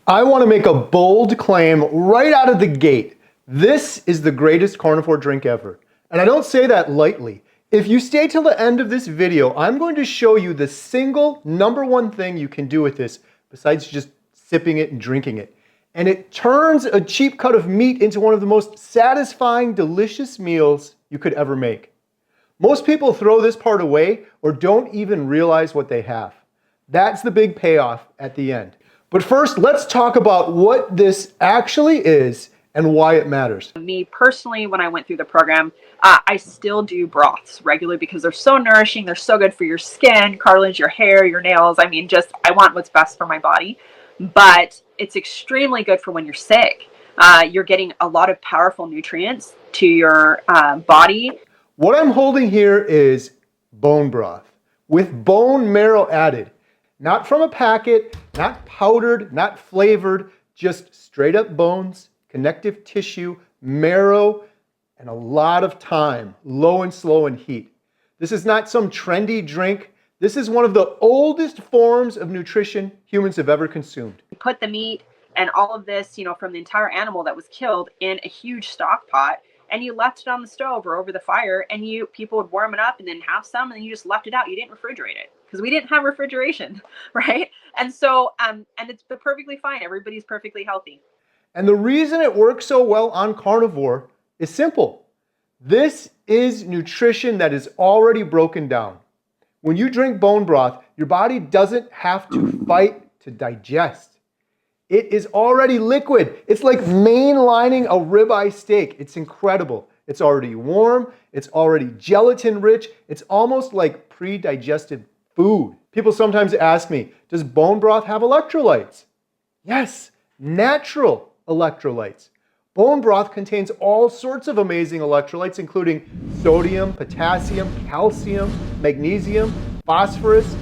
I want to make a bold claim right out of the gate. This is the greatest carnivore drink ever. And I don't say that lightly. If you stay till the end of this video, I'm going to show you the single #1 thing you can do with this besides just sipping it and drinking it. And it turns a cheap cut of meat into one of the most satisfying, delicious meals you could ever make. Most people throw this part away or don't even realize what they have. That's the big payoff at the end. But first, let's talk about what this actually is and why it matters. Me personally, when I went through the program, I still do broths regularly because they're so nourishing. They're so good for your skin, cartilage, your hair, your nails. I mean, I want what's best for my body. But it's extremely good for when you're sick. You're getting a lot of powerful nutrients to your body. What I'm holding here is bone broth with bone marrow added. Not from a packet, not powdered, not flavored, just straight up bones, connective tissue, marrow, and a lot of time, low and slow in heat. This is not some trendy drink. This is one of the oldest forms of nutrition humans have ever consumed. You put the meat and all of this, from the entire animal that was killed in a huge stock pot, and you left it on the stove or over the fire, and people would warm it up and then have some, and then you just left it out. You didn't refrigerate it because we didn't have refrigeration, right? And so, and it's perfectly fine. Everybody's perfectly healthy. And the reason it works so well on carnivore is simple. This is nutrition that is already broken down. When you drink bone broth, your body doesn't have to fight to digest. It is already liquid. It's like mainlining a ribeye steak. It's incredible. It's already warm. It's already gelatin rich. It's almost like pre-digested food. People sometimes ask me, does bone broth have electrolytes? Yes, natural electrolytes. Bone broth contains all sorts of amazing electrolytes, including sodium, potassium, calcium, magnesium, phosphorus.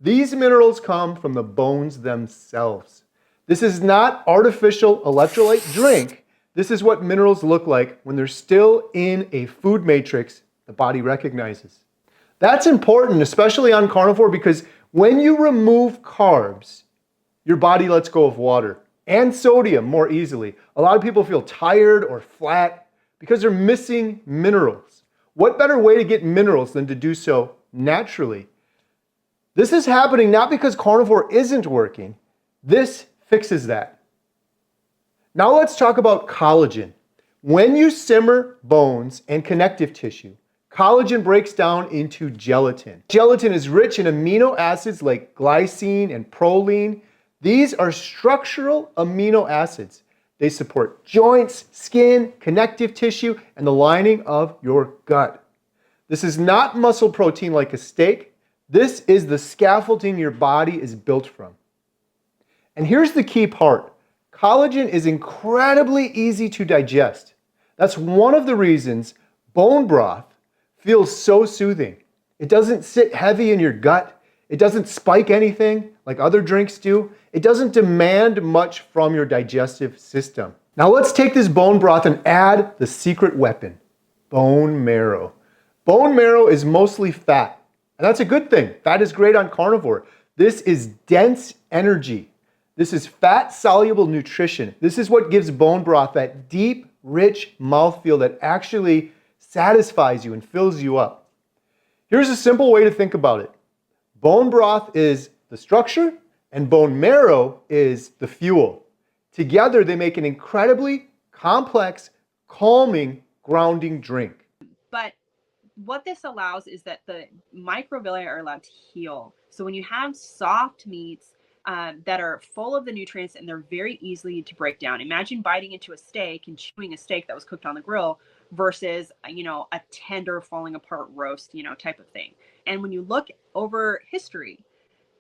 These minerals come from the bones themselves. This is not artificial electrolyte drink. This is what minerals look like when they're still in a food matrix the body recognizes. That's important, especially on carnivore, because when you remove carbs, your body lets go of water and sodium more easily. A lot of people feel tired or flat because they're missing minerals. What better way to get minerals than to do so naturally? This is happening not because carnivore isn't working. This fixes that. Now let's talk about collagen. When you simmer bones and connective tissue, collagen breaks down into gelatin. Gelatin is rich in amino acids like glycine and proline. These are structural amino acids. They support joints, skin, connective tissue, and the lining of your gut. This is not muscle protein like a steak. This is the scaffolding your body is built from. And here's the key part. Collagen is incredibly easy to digest. That's one of the reasons bone broth feels so soothing. It doesn't sit heavy in your gut. It doesn't spike anything like other drinks do. It doesn't demand much from your digestive system. Now let's take this bone broth and add the secret weapon, bone marrow. Bone marrow is mostly fat, and that's a good thing. Fat is great on carnivore. This is dense energy. This is fat-soluble nutrition. This is what gives bone broth that deep, rich mouthfeel that actually satisfies you and fills you up. Here's a simple way to think about it. Bone broth is the structure, and bone marrow is the fuel. Together, they make an incredibly complex, calming, grounding drink. But what this allows is that the microvilli are allowed to heal. So when you have soft meats that are full of the nutrients and they're very easy to break down. Imagine biting into a steak and chewing a steak that was cooked on the grill versus, a tender falling apart roast, type of thing. And when you look over history,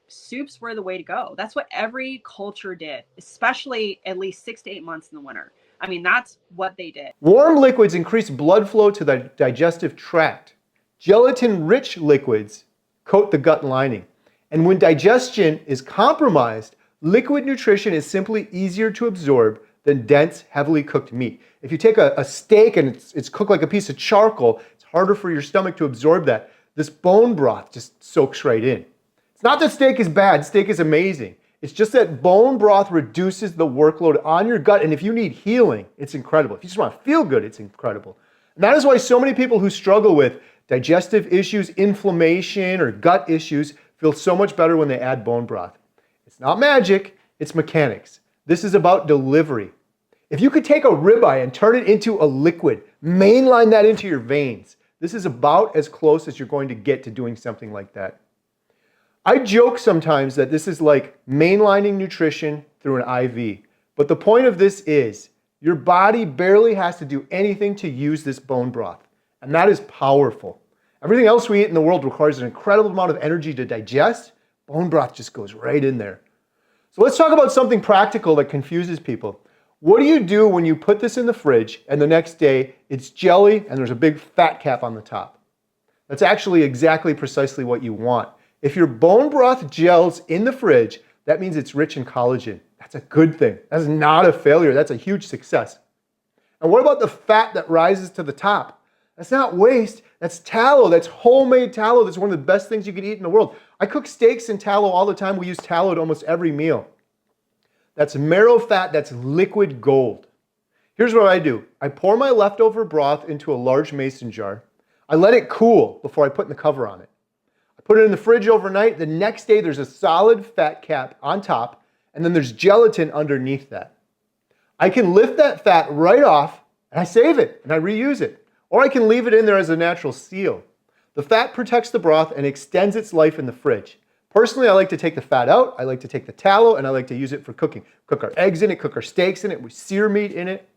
soups were the way to go. That's what every culture did, especially at least 6 to 8 months in the winter. I mean, that's what they did. Warm liquids increase blood flow to the digestive tract. Gelatin-rich liquids coat the gut lining. And when digestion is compromised, liquid nutrition is simply easier to absorb than dense, heavily cooked meat. If you take a steak and it's cooked like a piece of charcoal, it's harder for your stomach to absorb that. This bone broth just soaks right in. It's not that steak is bad, steak is amazing. It's just that bone broth reduces the workload on your gut. And if you need healing, it's incredible. If you just want to feel good, it's incredible. And that is why so many people who struggle with digestive issues, inflammation, or gut issues feel so much better when they add bone broth. It's not magic, it's mechanics. This is about delivery. If you could take a ribeye and turn it into a liquid, mainline that into your veins, this is about as close as you're going to get to doing something like that. I joke sometimes that this is like mainlining nutrition through an IV. But the point of this is your body barely has to do anything to use this bone broth. And that is powerful. Everything else we eat in the world requires an incredible amount of energy to digest. Bone broth just goes right in there. So let's talk about something practical that confuses people. What do you do when you put this in the fridge and the next day it's jelly and there's a big fat cap on the top? That's actually exactly precisely what you want. If your bone broth gels in the fridge, that means it's rich in collagen. That's a good thing. That's not a failure. That's a huge success. And what about the fat that rises to the top? That's not waste. That's tallow. That's homemade tallow. That's one of the best things you can eat in the world. I cook steaks in tallow all the time. We use tallow at almost every meal. That's marrow fat. That's liquid gold. Here's what I do. I pour my leftover broth into a large mason jar. I let it cool before I put the cover on it. I put it in the fridge overnight. The next day there's a solid fat cap on top, and then there's gelatin underneath that. I can lift that fat right off, and I save it, and I reuse it. Or I can leave it in there as a natural seal. The fat protects the broth and extends its life in the fridge. Personally, I like to take the fat out, I like to take the tallow, and I like to use it for cooking. Cook our eggs in it, cook our steaks in it, we sear meat in it.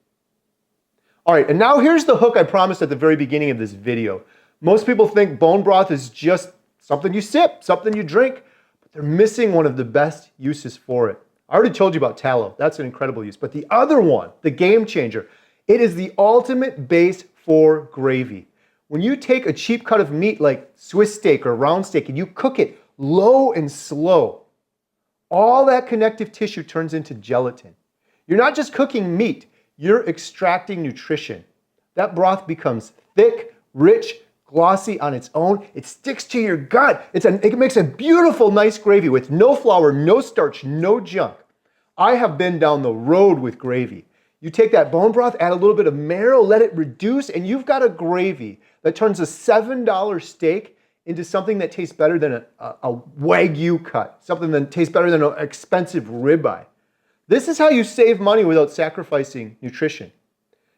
All right, and now here's the hook I promised at the very beginning of this video. Most people think bone broth is just something you sip, something you drink, but they're missing one of the best uses for it. I already told you about tallow. That's an incredible use. But the other one, the game changer, it is the ultimate base for gravy. When you take a cheap cut of meat like Swiss steak or round steak and you cook it low and slow, all that connective tissue turns into gelatin. You're not just cooking meat, you're extracting nutrition. That broth becomes thick, rich, glossy on its own. It sticks to your gut. It makes a beautiful, nice gravy with no flour, no starch, no junk. I have been down the road with gravy. You take that bone broth, add a little bit of marrow, let it reduce, and you've got a gravy that turns a $7 steak into something that tastes better than a Wagyu cut, something that tastes better than an expensive ribeye. This is how you save money without sacrificing nutrition.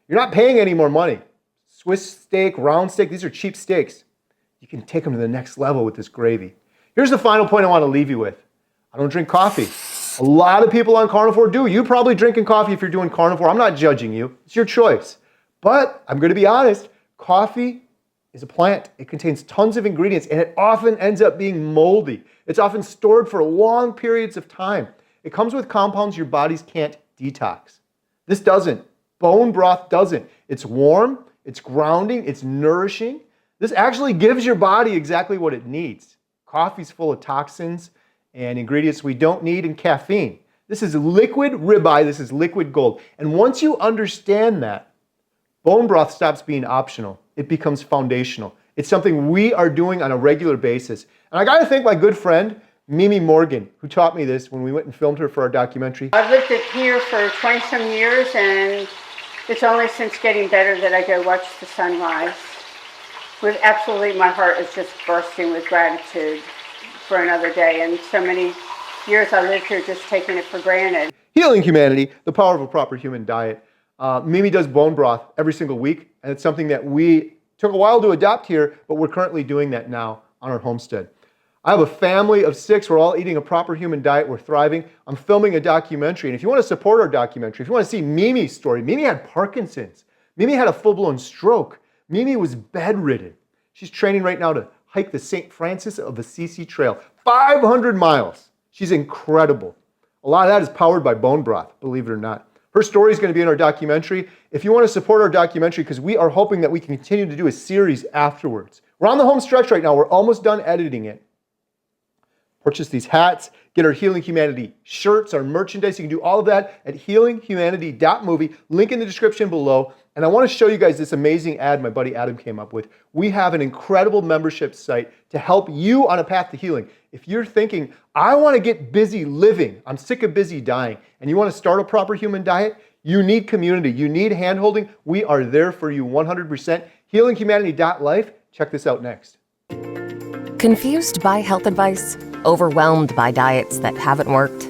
You're not paying any more money. Swiss steak, round steak, these are cheap steaks. You can take them to the next level with this gravy. Here's the final point I want to leave you with. I don't drink coffee. A lot of people on carnivore do. You probably drinking coffee if you're doing carnivore. I'm not judging you. It's your choice. But I'm going to be honest, coffee is a plant. It contains tons of ingredients and it often ends up being moldy. It's often stored for long periods of time. It comes with compounds your bodies can't detox. This doesn't. Bone broth doesn't. It's warm, it's grounding, it's nourishing. This actually gives your body exactly what it needs. Coffee's full of toxins and ingredients we don't need, and caffeine. This is liquid ribeye, this is liquid gold. And once you understand that, bone broth stops being optional. It becomes foundational. It's something we are doing on a regular basis. And I gotta thank my good friend, Mimi Morgan, who taught me this when we went and filmed her for our documentary. I've lived here for 20-some years, and it's only since getting better that I go watch the sunrise. With absolutely, my heart is just bursting with gratitude for another day, and so many years I lived here just taking it for granted. Healing humanity, the power of a proper human diet. Mimi does bone broth every single week, and it's something that we took a while to adopt here, but we're currently doing that now on our homestead. I have a family of 6. We're all eating a proper human diet. We're thriving. I'm filming a documentary, and if you want to support our documentary, if you want to see Mimi's story, Mimi had Parkinson's. Mimi had a full-blown stroke. Mimi was bedridden. She's training right now to hike the St. Francis of Assisi Trail, 500 miles. She's incredible. A lot of that is powered by bone broth, believe it or not. Her story is going to be in our documentary. If you want to support our documentary, because we are hoping that we can continue to do a series afterwards. We're on the home stretch right now. We're almost done editing it. purchase these hats, get our Healing Humanity shirts, our merchandise. You can do all of that at healinghumanity.movie. Link in the description below. And I want to show you guys this amazing ad my buddy Adam came up with. We have an incredible membership site to help you on a path to healing. If you're thinking, I want to get busy living, I'm sick of busy dying, and you want to start a proper human diet, you need community, you need handholding. We are there for you 100%. Healinghumanity.life. Check this out next. Confused by health advice? Overwhelmed by diets that haven't worked?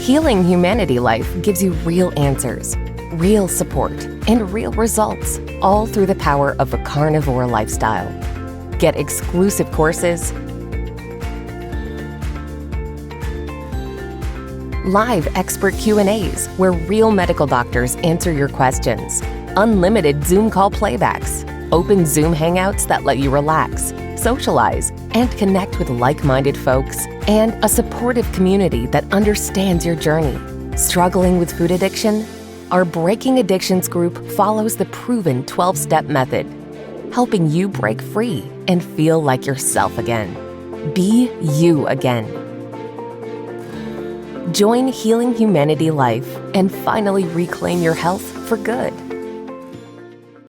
Healing Humanity Life gives you real answers, real support, and real results, all through the power of a carnivore lifestyle. Get exclusive courses, live expert Q&As where real medical doctors answer your questions, unlimited Zoom call playbacks, open Zoom hangouts that let you relax, socialize, and connect with like-minded folks, and a supportive community that understands your journey. Struggling with food addiction? Our Breaking Addictions group follows the proven 12-step method, helping you break free and feel like yourself again. Be you again. Join Healing Humanity Life and finally reclaim your health for good.